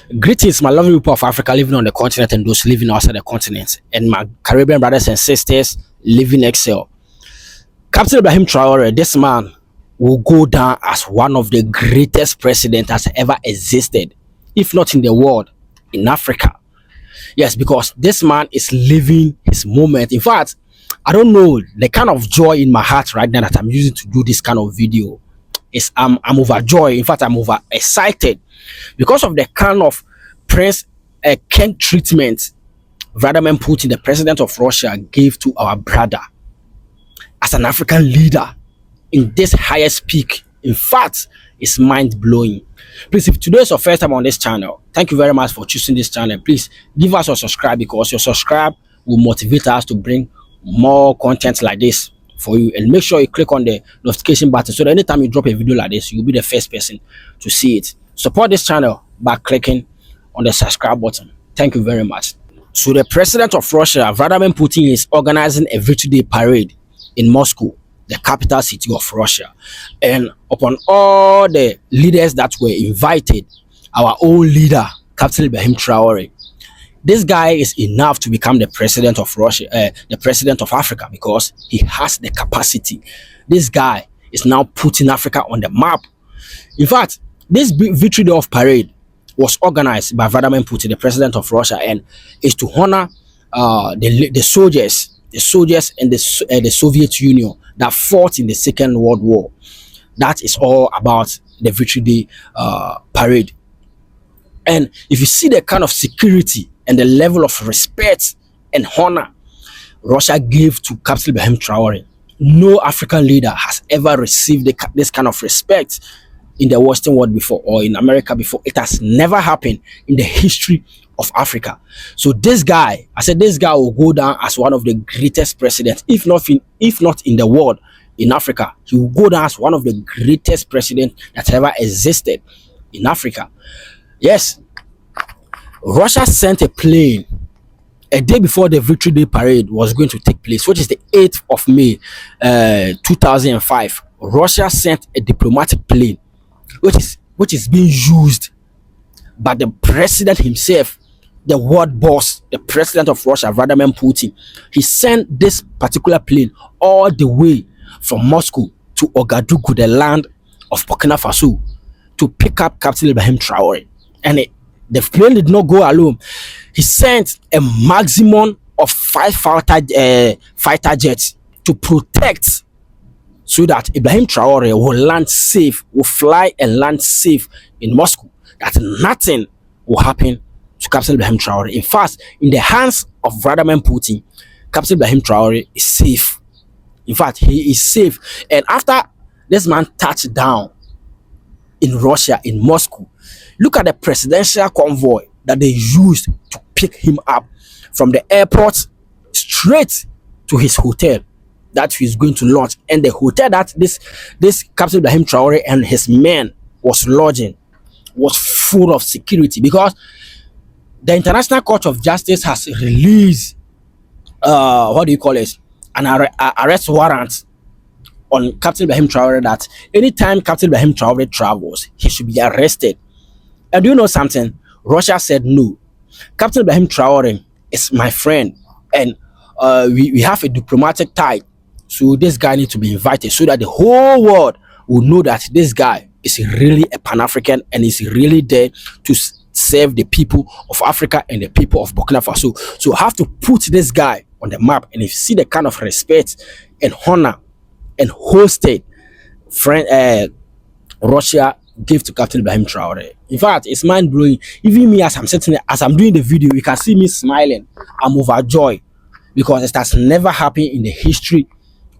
Greetings, my lovely people of Africa living on the continent and those living outside the continent, and my Caribbean brothers and sisters living excel. Captain Ibrahim Traore, this man will go down as one of the greatest presidents that's ever existed, if not in the world, in Africa. Yes, because this man is living his moment. In fact, I don't know the kind of joy in my heart right now that I'm using to do this kind of video. Is I'm overjoyed. In fact, I'm over excited because of the kind of Prince Ken treatment Vladimir Putin, the president of Russia, gave to our brother as an African leader in this highest peak. In fact, it's mind-blowing. Please, if today is your first time on this channel, thank you very much for choosing this channel. Please give us a subscribe, because your subscribe will motivate us to bring more content like this for you. And make sure you click on the notification button so that anytime you drop a video like this, you'll be the first person to see it. Support this channel by clicking on the subscribe button. Thank you very much. So the president of Russia, Vladimir Putin, is organizing a Victory Day parade in Moscow, the capital city of Russia. And upon all the leaders that were invited, our own leader, Captain Ibrahim Traore, this guy is enough to become the president of Russia, the president of Africa, because he has the capacity. This guy is now putting Africa on the map. In fact, this Victory Day of parade was organized by Vladimir Putin, the president of Russia, and is to honor the soldiers and the Soviet Union that fought in the Second World War. That is all about the Victory Day parade. And if you see the kind of security and the level of respect and honor Russia gave to Captain Ibrahim Traore, no African leader has ever received this kind of respect in the Western world before, or in America before. It has never happened in the history of Africa. So this guy, I said, this guy will go down as one of the greatest presidents, if not in the world, in Africa. He will go down as one of the greatest presidents that ever existed in Africa. Yes, Russia sent a plane a day before the Victory Day parade was going to take place, which is the 8th of May 2005. Russia sent a diplomatic plane which is being used by the president himself, the world boss, the president of Russia, Vladimir Putin. He sent this particular plane all the way from Moscow to Ouagadougou, the land of Burkina Faso, to pick up Captain Ibrahim Traore. And the plane did not go alone. He sent a maximum of 5 fighter jets to protect, so that Ibrahim Traore will land safe, will fly and land safe in Moscow, that nothing will happen to Captain Ibrahim Traore. In fact, in the hands of Vladimir Putin, Captain Ibrahim Traore is safe. In fact, he is safe. And after this man touched down in Russia, in Moscow, look at the presidential convoy that they used to pick him up from the airport straight to his hotel that he's going to launch. And the hotel that this Captain Ibrahim Traore and his men was lodging was full of security, because the International Court of Justice has released an arrest warrant on Captain Ibrahim Traore, that anytime Captain Ibrahim Traore travels, he should be arrested. And do you know something? Russia said no. Captain Ibrahim Traore is my friend, and we have a diplomatic tie. So this guy needs to be invited, so that the whole world will know that this guy is really a Pan-African and is really there to serve the people of Africa and the people of Burkina Faso. So have to put this guy on the map. And if you see the kind of respect and honor and hosted Russia gave to Captain Ibrahim Traore, in fact, it's mind-blowing. Even me, as I'm sitting there, as I'm doing the video, you can see me smiling. I'm overjoyed, because it has never happened in the history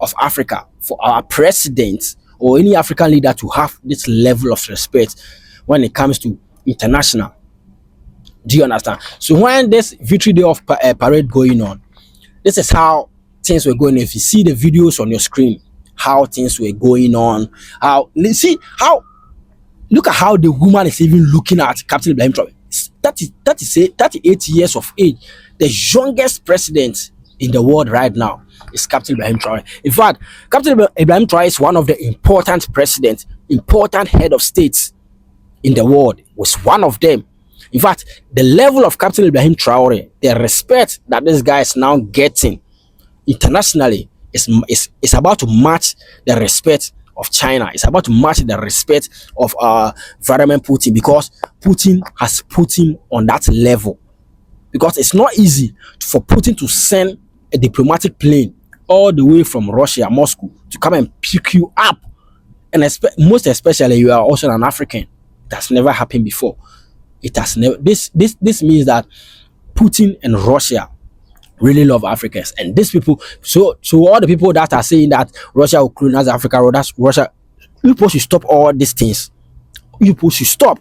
of Africa for our president or any African leader to have this level of respect when it comes to international. Do you understand? So when this Victory Day of parade going on, this is how things were going. If you see the videos on your screen, how things were going on, look at how the woman is even looking at Captain Ibrahim Traore. 38 years of age, the youngest president in the world right now is Captain Ibrahim Traore. In fact, Captain Ibrahim Traore is one of the important presidents, important head of states in the world. Was one of them. In fact, the level of Captain Ibrahim Traore, the respect that this guy is now getting internationally is about to match the respect of China. It's about to match the respect of Vladimir Putin, because Putin has put him on that level. Because it's not easy for Putin to send a diplomatic plane all the way from Russia, Moscow, to come and pick you up. And most especially, you are also an African. That's never happened before. It has never. This means that Putin and Russia really love Africans, and these people. So all the people that are saying that Russia will colonize Africa, or that's Russia, you supposed to stop all these things. You supposed to stop.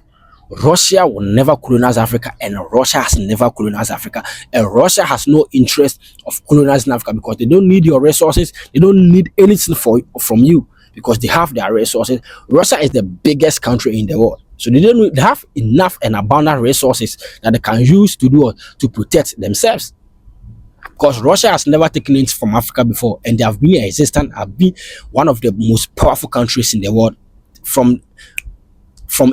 Russia will never colonize Africa, and Russia has never colonized Africa, and Russia has no interest of colonizing Africa, because they don't need your resources. They don't need anything from you, because they have their resources. Russia is the biggest country in the world, so they have enough and abundant resources that they can use to do to protect themselves. Because Russia has never taken it from Africa before, and they have been existent, have been one of the most powerful countries in the world from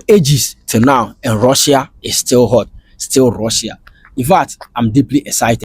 ages to now, and Russia is still hot, still Russia. In fact, I'm deeply excited.